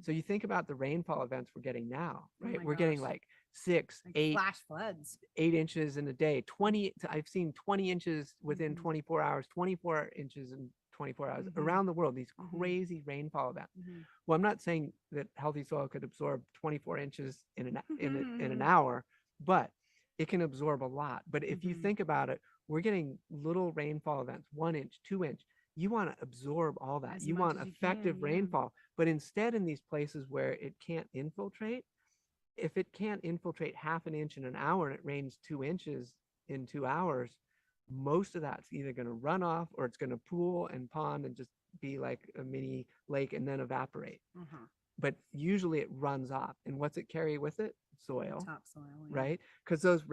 So you think about the rainfall events we're getting now, right? We're getting like 6, like 8 flash floods, 8 inches in a day. I've seen 20 inches within 24 hours, 24 inches in 24 hours around the world. These crazy rainfall events. Well, I'm not saying that healthy soil could absorb 24 inches in an hour, but it can absorb a lot. But if you think about it, we're getting little rainfall events, 1 inch, 2 inch. You want to absorb all that. You want effective rainfall. But instead, in these places where it can't infiltrate, if it can't infiltrate half an inch in an hour and it rains 2 inches in 2 hours, most of that's either going to run off, or it's going to pool and pond and just be like a mini lake and then evaporate. But usually it runs off. And what's it carry with it? Soil. Topsoil. Right? Because those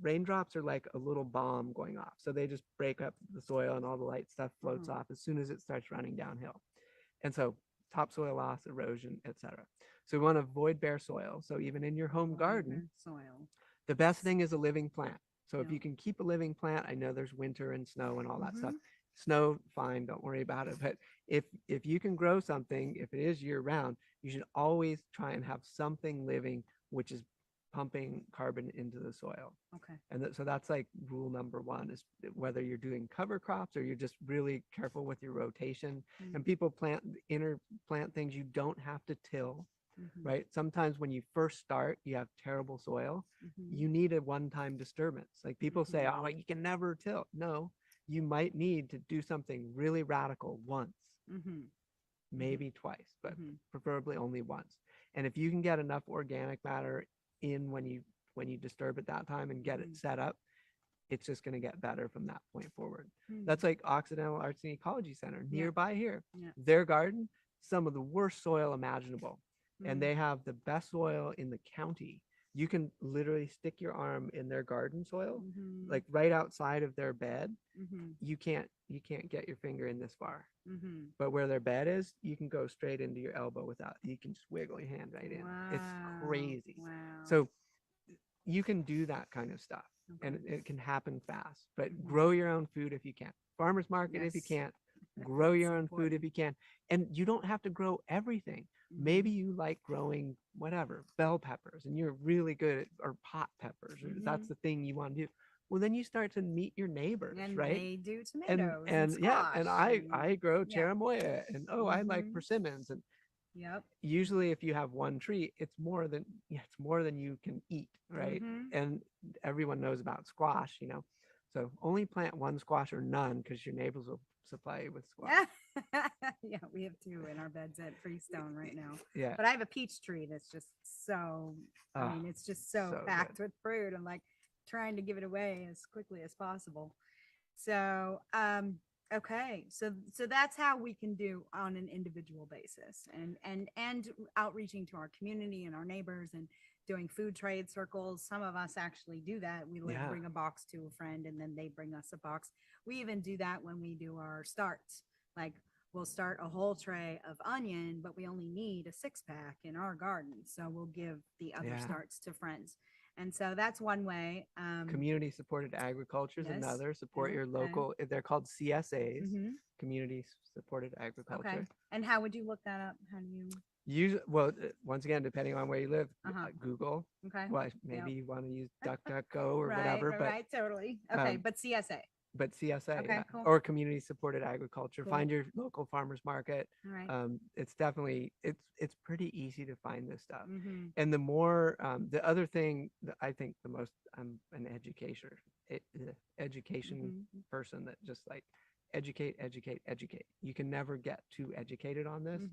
raindrops are like a little bomb going off. So they just break up the soil, and all the light stuff floats off as soon as it starts running downhill. And so topsoil loss, erosion, etc. So we want to avoid bare soil. So even in your home garden, the best thing is a living plant. So if you can keep a living plant, I know there's winter and snow and all that stuff. Snow, fine, don't worry about it. But if you can grow something, if it is year round, you should always try and have something living, which is pumping carbon into the soil. Okay. And so that's like rule number one, is whether you're doing cover crops or you're just really careful with your rotation. And people plant things you don't have to till, right? Sometimes when you first start, you have terrible soil. You need a one-time disturbance. Like people say, oh, you can never till. No, you might need to do something really radical once, maybe twice, but preferably only once. And if you can get enough organic matter in when you disturb at that time and get it set up, it's just going to get better from that point forward. That's like Occidental Arts and Ecology Center nearby here. Their garden, some of the worst soil imaginable. And they have the best soil in the county. You can literally stick your arm in their garden soil, like right outside of their bed. You can't get your finger in this far. But where their bed is, you can go straight into your elbow without, you can just wiggle your hand right in. It's crazy. So you can do that kind of stuff, and it can happen fast. But grow your own food if you can. Farmers market if you can't. Grow your own food if you can. And you don't have to grow everything. Maybe you like growing whatever, bell peppers, and you're really good at, or pot peppers, or that's the thing you want to do. Well, then you start to meet your neighbors, And right? they do tomatoes And squash. and I grow cherimoya, and I like persimmons, and usually if you have one tree, it's more than you can eat, right? And everyone knows about squash, so only plant one squash or none, because your neighbors will supply you with squash. Yeah, we have two in our beds at Freestone right now. Yeah, but I have a peach tree that's just so, I mean, it's just so packed with fruit. I'm like trying to give it away as quickly as possible. So okay, so that's how we can do on an individual basis, and outreaching to our community and our neighbors, and doing food trade circles. Some of us actually do that. We bring a box to a friend, and then they bring us a box. We even do that when we do our starts. Like, we'll start a whole tray of onion, but we only need a 6-pack in our garden, so we'll give the other starts to friends. And so that's one way. Community supported agriculture is another. Support your local. They're called CSAs, community supported agriculture. Okay. And how would you look that up? How do you? Once again, depending on where you live, Google. Okay. Well, maybe you want to use DuckDuckGo or whatever. But right, totally. Okay, but CSA. But CSA, Okay, cool. or community supported agriculture. Cool. Find your local farmers market. All right. It's definitely it's pretty easy to find this stuff. And the more the other thing that I think the most, I'm an education person that just like educate. You can never get too educated on this.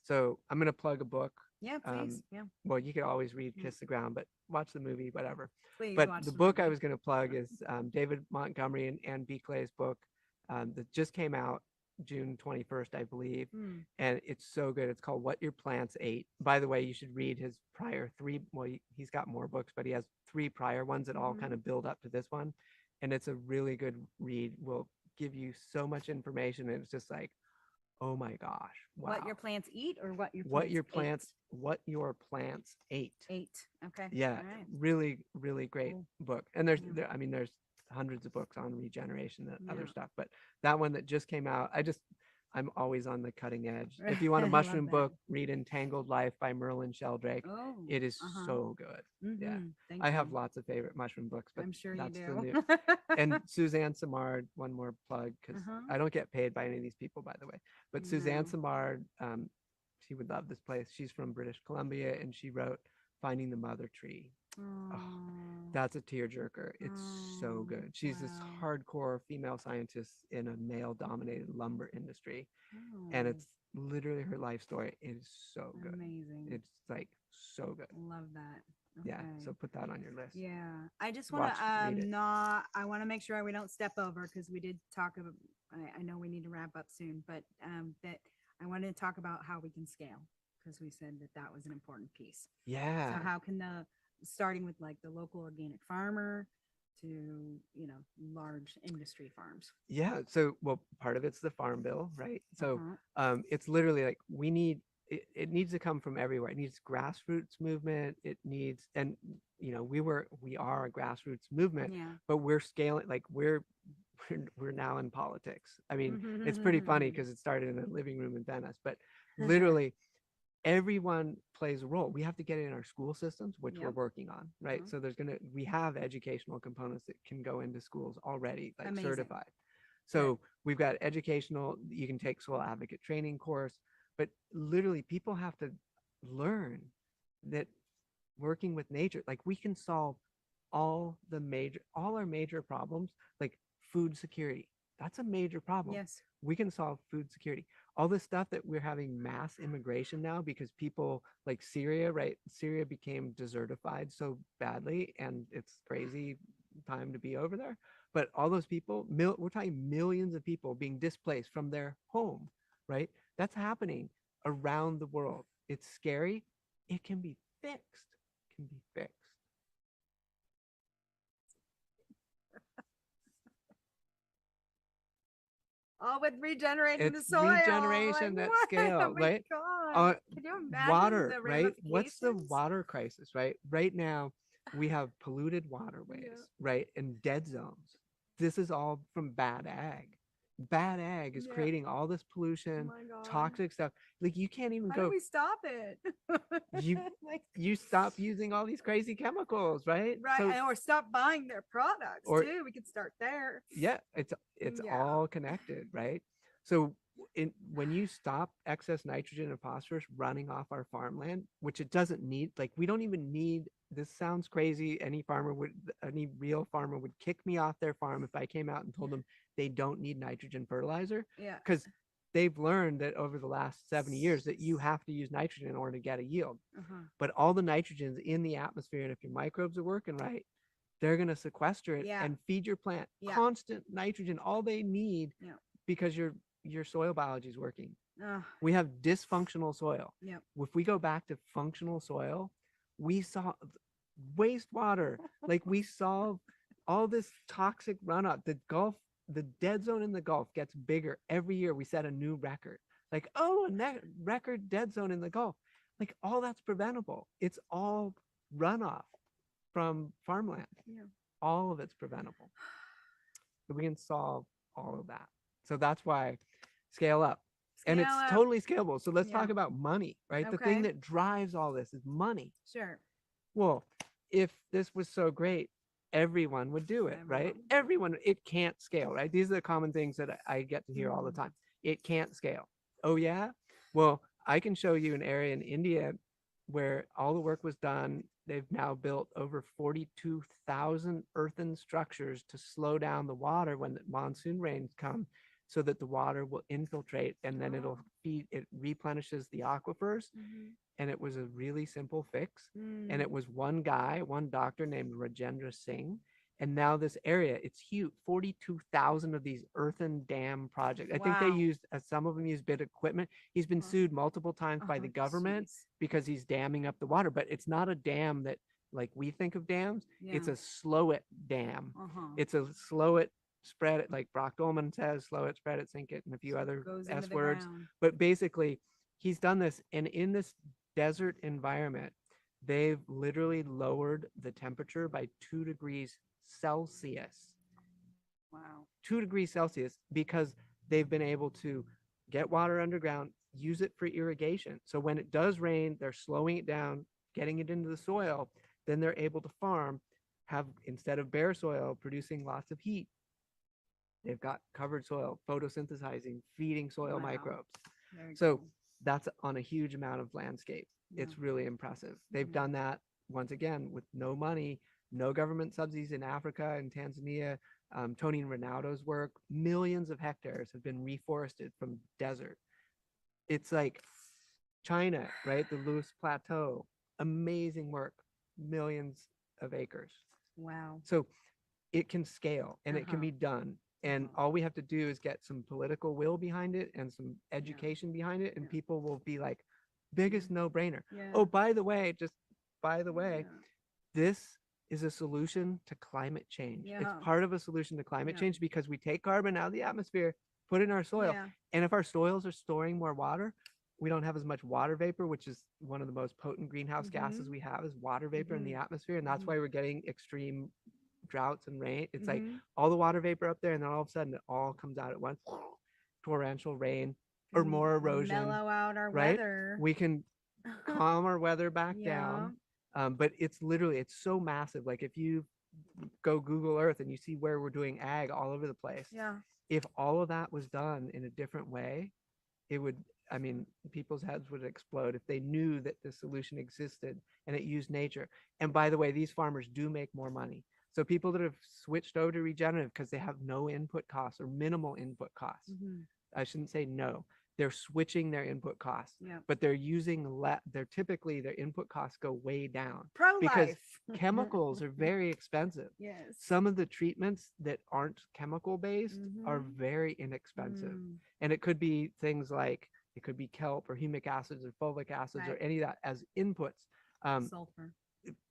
So I'm going to plug a book. Yeah, please. Well, you could always read Kiss the Ground, but watch the movie, whatever. Please but watch the book movie. I was going to plug is David Montgomery and Anne Biclay's book that just came out June 21st, I believe. And it's so good. It's called What Your Plants Ate. By the way, you should read his prior three. Well, he's got more books, but he has 3 prior ones that all kind of build up to this one. And it's a really good read. Will give you so much information. And it's just like, oh my gosh. Wow. What your plants eat, or what your plants ate. Okay. Yeah. Right. Really, really great book. And there's hundreds of books on regeneration and other stuff, but that one that just came out, I'm always on the cutting edge. If you want a mushroom book, read Entangled Life by Merlin Sheldrake. It is so good. Yeah. I have lots of favorite mushroom books, but I'm sure that's you the do. new. And Suzanne Simard, one more plug, because I don't get paid by any of these people, by the way. But Suzanne Simard, she would love this place. She's from British Columbia, and she wrote Finding the Mother Tree. Oh, that's a tearjerker. It's so good. She's this hardcore female scientist in a male-dominated lumber industry, and it's literally her life story. It is so good. Amazing. It's like so good. Love that. Okay. Yeah. So put that on your list. Yeah. I just want to I want to make sure we don't step over, because we did talk about. I know we need to wrap up soon, but that I wanted to talk about how we can scale, because we said that was an important piece. Yeah. So how can starting with like the local organic farmer to, large industry farms. Yeah. So, well, part of it's the Farm Bill, right? So it's literally like it needs to come from everywhere. It needs grassroots movement. It needs, and we are a grassroots movement, but we're scaling, like we're now in politics. I mean, it's pretty funny because it started in a living room in Venice, but literally everyone plays a role. We have to get it in our school systems, which we're Yep. working on, right? Mhm. So we have educational components that can go into schools already, like Amazing. certified. Good. So we've got educational, you can take soil advocate training course, but literally people have to learn that working with nature, like we can solve all our major problems, like food security. That's a major problem. Yes. We can solve food security. All this stuff that we're having mass immigration now because people like Syria, right? Syria became desertified so badly, and it's crazy time to be over there. But all those people, we're talking millions of people being displaced from their home, right? That's happening around the world. It's scary. It can be fixed. It can be fixed. Oh, with regenerating the It's soil. regeneration Like, at what? scale, Oh my right? God. Can you imagine Water, the right? What's the ramifications? water crisis, right? Right now, we have polluted waterways, Yeah. right? And dead zones. This is all from bad ag. Bad ag is Yeah. creating all this Oh pollution, my God. toxic stuff. Like you can't even How do go, we stop it? you Like, you stop using all these crazy chemicals, right? right. So Or stop buying their products or too. We could start there. yeah, it's Yeah. all connected, right? So when you stop excess nitrogen and phosphorus running off our farmland, which it doesn't need, like we don't even need, this sounds crazy, any real farmer would kick me off their farm if I came out and told them they don't need nitrogen fertilizer, Yeah. because they've learned that over the last 70 years that you have to use nitrogen in order to get a yield. Uh-huh. But all the nitrogen's in the atmosphere, and if your microbes are working right, they're going to sequester it Yeah. and feed your plant Yeah. constant nitrogen, all they need, Yeah. because your soil biology is working. Uh, We have dysfunctional soil. yeah. If we go back to functional soil, we saw wastewater, like we solve all this toxic runoff. The dead zone in the Gulf gets bigger every year. We set a new record. Like, oh, a record dead zone in the Gulf. Like all that's preventable. It's all runoff from farmland. Yeah. All of it's preventable. But we can solve all of that. So that's why scale up. And it's Scale up. totally scalable. So let's Yeah. talk about money, right? The Okay. thing that drives all this is money. Sure. Well, if this was so great, everyone would do it, right? Everyone, it can't scale, right? These are the common things that I get to hear all the time. It can't scale. Oh, yeah? Well, I can show you an area in India where all the work was done. They've now built over 42,000 earthen structures to slow down the water when the monsoon rains come, so that the water will infiltrate and then it'll feed, it replenishes the aquifers. Mhm. And it was a really simple fix. Mm. And it was one doctor named Regeneration. And now this area, it's huge, 42,000 of these earthen dam projects. I think they Wow. used, some of them use big equipment. He's been sued multiple times by the government Jeez. because he's damming up the water, but it's not a dam that like we think of dams. It's Yeah. a slow it dam. Uh-huh. It's a slow it, spread it, like Brock Dolman says, slow it, spread it, sink it, and a few other Goes into S the words. ground. But basically, he's done this. And in this desert environment, they've literally lowered the temperature by 2 degrees Celsius. Wow. 2 degrees Celsius, because they've been able to get water underground, use it for irrigation. So when it does rain, they're slowing it down, getting it into the soil. Then they're able to farm, have, instead of bare soil, producing lots of heat. They've got covered soil, photosynthesizing, feeding soil Wow. microbes. Very So cool. that's on a huge amount of landscape. Yeah. It's really impressive. They've Mhm. done that once again with no money, no government subsidies in Africa and Tanzania. Tony Ronaldo's work, millions of hectares have been reforested from desert. It's like China, right? The Lewis Plateau, amazing work, millions of acres. Wow. So it can scale and it can Uh-huh. be done. And all we have to do is get some political will behind it and some education behind it, and Yeah. people will be like, biggest no-brainer. Yeah. Oh, by the way, Yeah. this is a solution to climate change. Yeah. It's part of a solution to climate Yeah. change, because we take carbon out of the atmosphere, put it in our soil. Yeah. And if our soils are storing more water, we don't have as much water vapor, which is one of the most potent greenhouse gases we have, is water vapor in the atmosphere. And that's why we're getting extreme droughts and rain. It's like all the water vapor up there, and then all of a sudden it all comes out at once. Torrential rain or more erosion. Mellow out our right? weather. We can calmer weather back Yeah. down. But it's literally, it's so massive. Like if you go Google Earth and you see where we're doing ag all over the place, Yeah. if all of that was done in a different way, it would, I mean, people's heads would explode if they knew that the solution existed and it used nature. And by the way, these farmers do make more money. So people that have switched over to regenerative because they have no input costs or minimal input costs, Hmm. I shouldn't say no, they're switching their input costs, Yeah. but they're using they're typically their input costs go way down because Pro-life. chemicals are very expensive. Yes. Some of the treatments that aren't chemical based are Mhm. very inexpensive. Mm. And it could be things like it could be kelp or humic acids or fulvic acids or Right. any of that as inputs. Sulfur.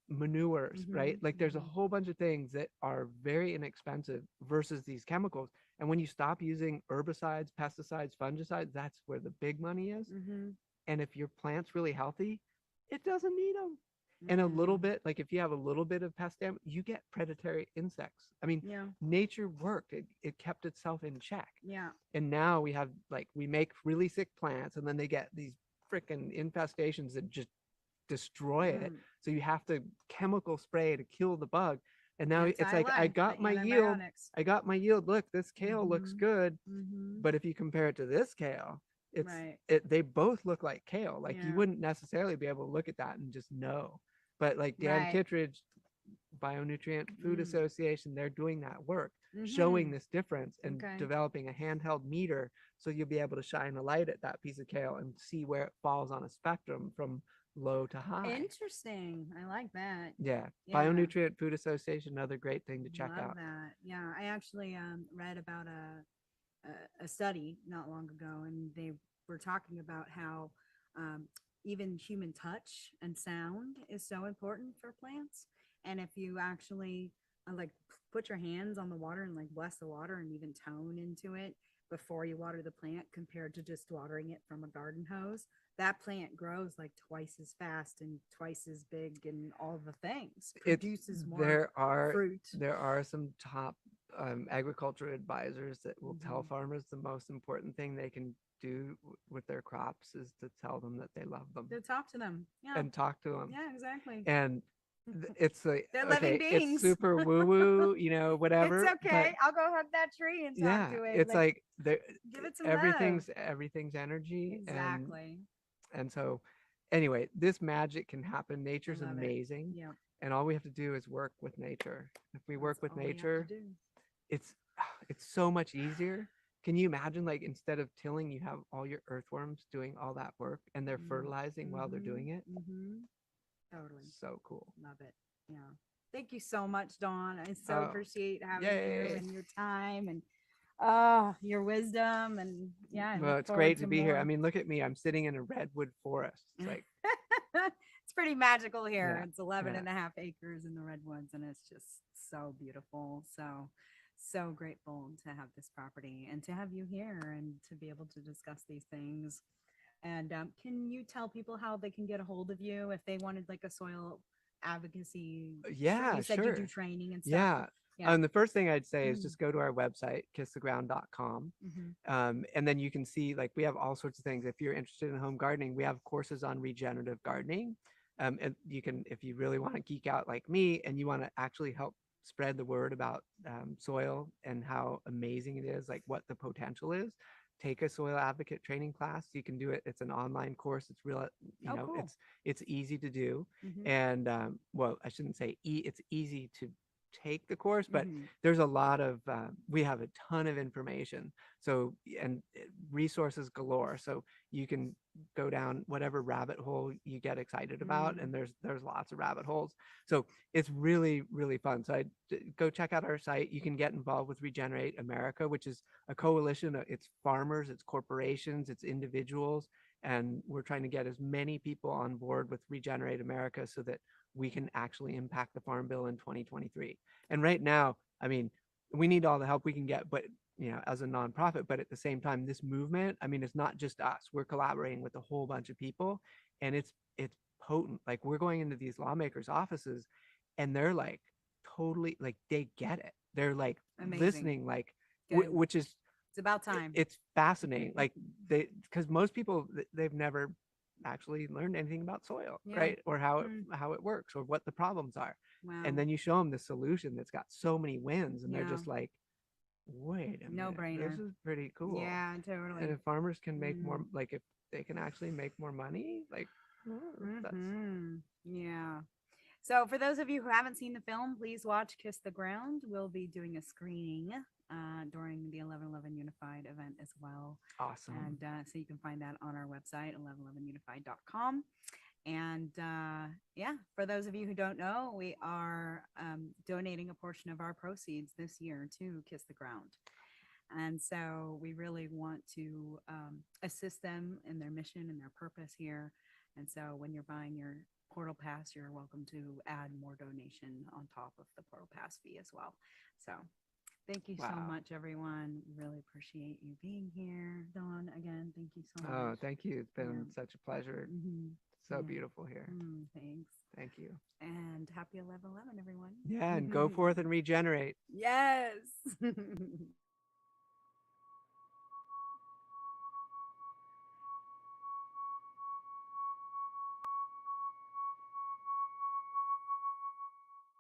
Manures, right? Mhm. Like there's a Mhm. whole bunch of things that are very inexpensive versus these chemicals. And when you stop using herbicides, pesticides, fungicides, that's where the big money is. Mhm. And if your plant's really healthy, it doesn't need them. And a little Mm. bit, like if you have a little bit of pest damage, you get predatory insects. I mean, Yeah. nature worked. It kept itself in check. Yeah. And now we have like we make really sick plants and then they get these freaking infestations that just destroy it. Mm. So you have to chemical spray to kill the bug. And now it's like Anti-life, the antibiotics. I got my yield. Look, this kale looks Mhm. good. Mhm. But if you compare it to this kale, Right. they both look like kale. Like you Yeah. wouldn't necessarily be able to look at that and just know. But like Dan Right. Kittredge, Bionutrient Food Mm. Association, they're doing that work, showing Mhm. this difference and Okay. developing a handheld meter so you'll be able to shine a light at that piece of kale and see where it falls on a spectrum from low to high. Interesting. I like that. Yeah. Yeah. Bionutrient Food Association, another great thing to check Love out. that. Yeah. I actually read about a study not long ago, and they were talking about how um, even human touch and sound is so important for plants. And if you actually like put your hands on the water and like bless the water and even tone into it before you water the plant compared to just watering it from a garden hose, that plant grows like twice as fast and twice as big and all the things, It's produces more fruit. there are some top agriculture advisors that will tell Mhm. farmers the most important thing they can do with their crops is to tell them that they love them To talk to them. Yeah. and talk to them. Yeah, exactly. And it's like They're living okay, it's beings. super woo woo, It's whatever. But okay. I'll go hug that tree and talk yeah, to it. it's Like, like there give it some love. everything's energy Exactly. and so anyway, this magic can happen. I Nature's love it. amazing. Yeah. And all we have to do is work with nature. If we work That's with all we have to nature, do. it's it's so much easier. Can you imagine like instead of tilling, you have all your earthworms doing all that work and they're fertilizing while they're doing it? Mm-hmm. Totally. So cool. Love it. Yeah. Thank you so much, Dawn. I so Oh, appreciate having you yay. and your time and your wisdom. And yeah, I Well, look it's forward great to to be here. I more. mean, look at me. I'm sitting in a redwood forest. It's like, It's pretty magical here. yeah, It's 11 yeah. and a half acres in the redwoods, and it's just so beautiful. So grateful to have this property and to have you here and to be able to discuss these things. And can you tell people how they can get a hold of you if they wanted like a soil advocacy? Yeah, You said you do sure. training and stuff. Yeah. Yeah. The first thing I'd say is Mm. just go to our website, kisstheground.com. Mm-hmm. And then you can see like we have all sorts of things. If you're interested in home gardening, we have courses on regenerative gardening. And you can, if you really want to geek out like me and you want to actually help spread the word about soil and how amazing it is, like what the potential is, take a soil advocate training class. You can do it. It's an online course. It's real, Oh, cool. it's easy to do. Mm-hmm. And well, I shouldn't say it's easy to take the course, but Mm-hmm. there's a lot of we have a ton of information, so and resources galore, so you can go down whatever rabbit hole you get excited about, and there's lots of rabbit holes, so it's really fun. So go check out our site. You can get involved with Regenerate America, which is a coalition. It's farmers, it's corporations, it's individuals, and we're trying to get as many people on board with Regenerate America so that we can actually impact the farm bill in 2023. And right now, I mean, we need all the help we can get, but as a nonprofit, but at the same time, this movement, I mean, it's not just us. We're collaborating with a whole bunch of people, and it's potent. Like we're going into these lawmakers' offices and they're like totally like they get it. They're like Amazing. listening, like Good. which is It's about time. it's fascinating. Like they because most people they've never actually learned anything about soil, Yeah. right? Or Mm. how it works or what the problems are. Wow. And then you show them the solution that's got so many wins, and they're Yeah. just like, wait a No minute, this brainer. is pretty cool. Yeah, And totally. if farmers can make more, Mm. like if they can actually make more money, like that's Mhm. Yeah. So, for those of you who haven't seen the film, please watch Kiss the Ground. We'll be doing a screening during the 1111 Unified event as well. awesome. And so you can find that on our website, 1111unified.com. And yeah, for those of you who don't know, we are donating a portion of our proceeds this year to Kiss the Ground. And so we really want to assist them in their mission and their purpose here. And so when you're buying your portal pass, you're welcome to add more donation on top of the portal pass fee as well. So thank you so Wow. much, everyone. Really appreciate you being here. Dawn, again, thank you so much. Oh, thank you. It's been Yeah. such a pleasure. Mhm. So Yeah. beautiful here. Thanks. Thank you. And happy 11/11, everyone. Yeah, and go forth and regenerate. Yes.